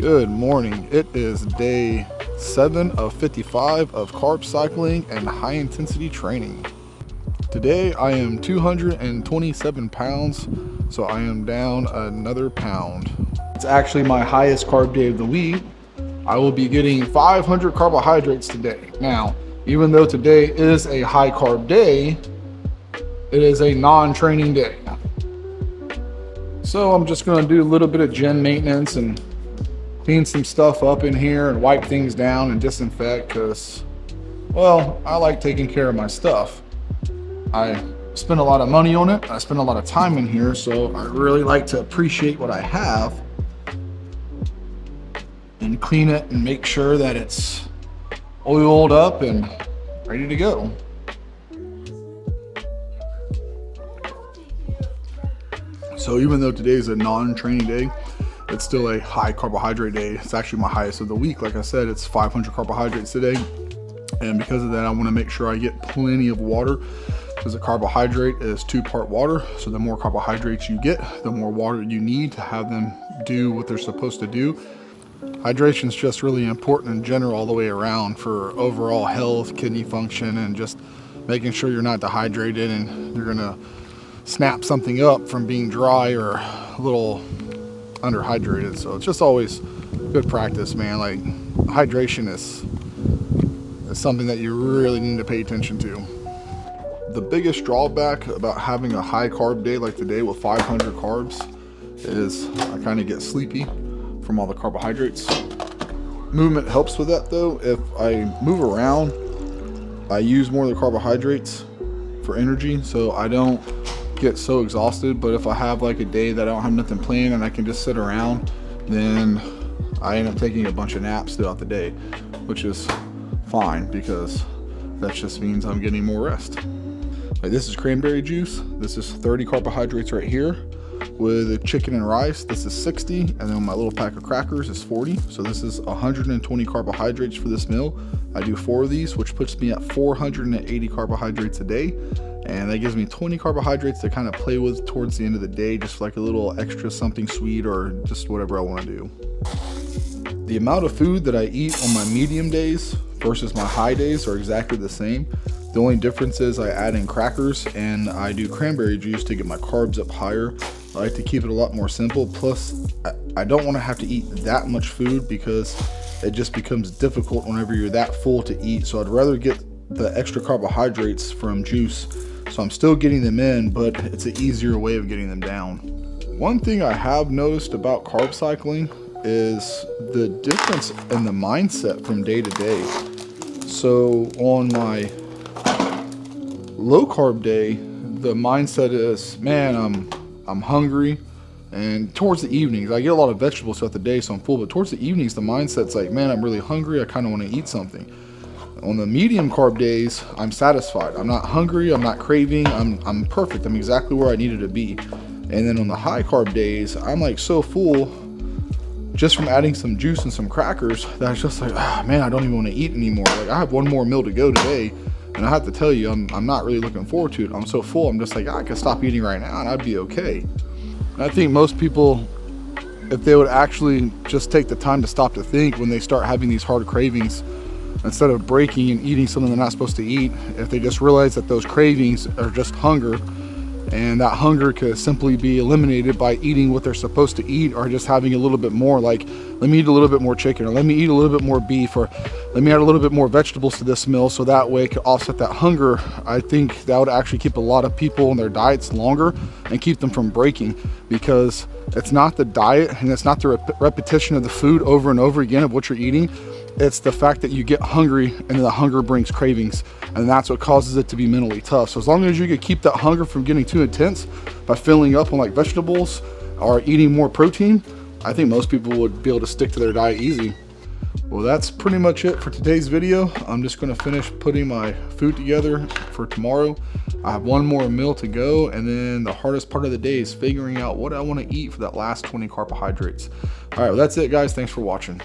Good morning. It is day 7 of 55 of carb cycling and high intensity training. Today I am 227 pounds, so I am down another pound. It's actually my highest carb day of the week. I will be getting 500 carbohydrates today. Now, even though today is a high carb day, it is a non-training day. So I'm just gonna do a little bit of gym maintenance and clean some stuff up in here and wipe things down and disinfect because, well, I like taking care of my stuff. I spend a lot of money on it. I spend a lot of time in here, so I really like to appreciate what I have and clean it and make sure that it's oiled up and ready to go. So even though today is a non-training day, it's still a high carbohydrate day. It's actually my highest of the week. Like I said, it's 500 carbohydrates today. And because of that, I want to make sure I get plenty of water because a carbohydrate is 2-part water. So the more carbohydrates you get, the more water you need to have them do what they're supposed to do. Hydration is just really important in general all the way around for overall health, kidney function, and just making sure you're not dehydrated and you're gonna snap something up from being dry or a little underhydrated. So it's just always good practice, man. Like, hydration is something that you really need to pay attention to. The biggest drawback about having a high carb day like today with 500 carbs is I kind of get sleepy from all the carbohydrates. Movement helps with that though. If I move around, I use more of the carbohydrates for energy, so I don't get so exhausted. But if I have like a day that I don't have nothing planned and I can just sit around, then I end up taking a bunch of naps throughout the day, which is fine because that just means I'm getting more rest. Like, this is cranberry juice. This is 30 carbohydrates right here. With chicken and rice, this is 60, and then my little pack of crackers is 40. So this is 120 carbohydrates for this meal. I do 4 of these, which puts me at 480 carbohydrates a day. And that gives me 20 carbohydrates to kind of play with towards the end of the day, just like a little extra something sweet or just whatever I want to do. The amount of food that I eat on my medium days versus my high days are exactly the same. The only difference is I add in crackers and I do cranberry juice to get my carbs up higher. I like to keep it a lot more simple. Plus, I don't want to have to eat that much food because it just becomes difficult whenever you're that full to eat. So I'd rather get the extra carbohydrates from juice. So I'm still getting them in, but it's an easier way of getting them down. One thing I have noticed about carb cycling is the difference in the mindset from day to day. So on my low carb day, the mindset is, man, I'm hungry. And towards the evenings, I get a lot of vegetables throughout the day, so I'm full. But towards the evenings, the mindset's like, man, I'm really hungry. I kind of want to eat something. On the medium carb days, I'm satisfied. I'm not hungry. I'm not craving. I'm perfect. I'm exactly where I needed to be. And then on the high carb days, I'm like so full just from adding some juice and some crackers that it's just like, man, I don't even want to eat anymore. Like, I have one more meal to go today. And I have to tell you, I'm not really looking forward to it. I'm so full. I'm just like, I could stop eating right now and I'd be okay. And I think most people, if they would actually just take the time to stop to think when they start having these hard cravings, instead of breaking and eating something they're not supposed to eat, if they just realize that those cravings are just hunger, and that hunger could simply be eliminated by eating what they're supposed to eat, or just having a little bit more, like, let me eat a little bit more chicken, or let me eat a little bit more beef, or let me add a little bit more vegetables to this meal, so that way it could offset that hunger. I think that would actually keep a lot of people in their diets longer and keep them from breaking, because it's not the diet and it's not the repetition of the food over and over again of what you're eating. It's the fact that you get hungry and the hunger brings cravings, and that's what causes it to be mentally tough. So as long as you can keep that hunger from getting too intense by filling up on like vegetables or eating more protein, I think most people would be able to stick to their diet easy. Well, that's pretty much it for today's video. I'm just going to finish putting my food together for tomorrow. I have one more meal to go, and then the hardest part of the day is figuring out what I want to eat for that last 20 carbohydrates. All right, well, that's it, guys. Thanks for watching.